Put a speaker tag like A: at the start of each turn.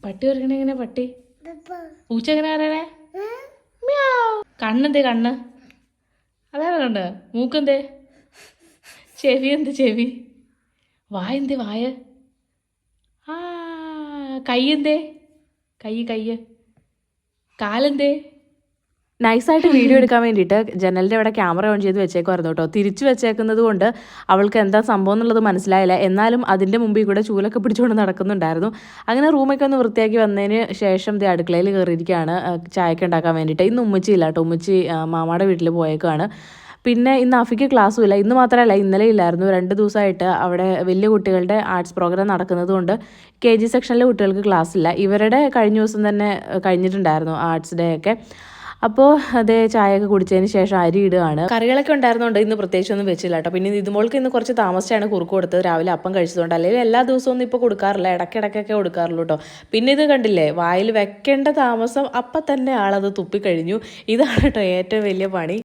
A: പട്ടി പറയണ എങ്ങനെ പട്ടി? പൂച്ച എങ്ങനെ പറയണേ? മ്യാവ്. കണ്ണെന്തേ കണ്ണ്? അതാണ് കണ്ട്. മൂക്കെന്തേ? ചെവി എന്ത് ചെവി? വായ എന്തേ വായ? ആ കൈ എന്തേ? കൈ കാലെന്തേ? നൈസായിട്ട് വീഡിയോ എടുക്കാൻ വേണ്ടിയിട്ട് ജനലിൻ്റെ അവിടെ ക്യാമറ ഓൺ ചെയ്ത് വെച്ചേക്കുമായിരുന്നു കേട്ടോ. തിരിച്ചു വെച്ചേക്കുന്നത് കൊണ്ട് അവൾക്ക് എന്താ സംഭവം എന്നുള്ളത് മനസ്സിലായില്ല. എന്നാലും അതിൻ്റെ മുമ്പിൽ കൂടെ ചൂലൊക്കെ പിടിച്ചുകൊണ്ട് നടക്കുന്നുണ്ടായിരുന്നു. അങ്ങനെ റൂമൊക്കെ ഒന്ന് വൃത്തിയാക്കി വന്നതിന് ശേഷം അടുക്കളയിൽ കയറിയിരിക്കുകയാണ് ചായയൊക്കെ ഉണ്ടാക്കാൻ വേണ്ടിയിട്ട്. ഇന്ന് ഉമ്മച്ചിയില്ല കേട്ടോ. ഉമ്മച്ചി മാമാടെ വീട്ടിൽ പോയേക്കാണ്. പിന്നെ ഇന്ന് അഫിക്ക് ക്ലാസ്സും ഇല്ല. ഇന്ന് മാത്രമല്ല ഇന്നലെ ഇല്ലായിരുന്നു. 2 ദിവസമായിട്ട് അവിടെ വലിയ കുട്ടികളുടെ ആർട്സ് പ്രോഗ്രാം നടക്കുന്നത് കൊണ്ട് KG സെക്ഷനിലെ കുട്ടികൾക്ക് ക്ലാസ് ഇല്ല. ഇവരുടെ കഴിഞ്ഞ ദിവസം തന്നെ കഴിഞ്ഞിട്ടുണ്ടായിരുന്നു ആർട്സ് ഡേ ഒക്കെ. അപ്പോൾ അതേ ചായയൊക്കെ കുടിച്ചതിന് ശേഷം അരി ഇടുകയാണ്. കറികളൊക്കെ ഉണ്ടായിരുന്നുകൊണ്ട് ഇന്ന് പ്രത്യേകിച്ചൊന്നും വെച്ചില്ല കേട്ടോ. പിന്നെ ഇതുമോൾക്ക് ഇന്ന് കുറച്ച് താമസിച്ചാണ് കുറുക്ക് കൊടുത്തത്, രാവിലെ അപ്പം കഴിച്ചതുകൊണ്ട്. അല്ലെങ്കിൽ എല്ലാ ദിവസവും ഒന്നും ഇപ്പോൾ കൊടുക്കാറില്ല, ഇടയ്ക്കിടയ്ക്കൊക്കെ കൊടുക്കാറുള്ളൂ കേട്ടോ. പിന്നെ ഇത് കണ്ടില്ലേ, വായിൽ വെക്കേണ്ട താമസം അപ്പം തന്നെ ആളത് തുപ്പിക്കഴിഞ്ഞു. ഇതാണ് കേട്ടോ ഏറ്റവും വലിയ പണി.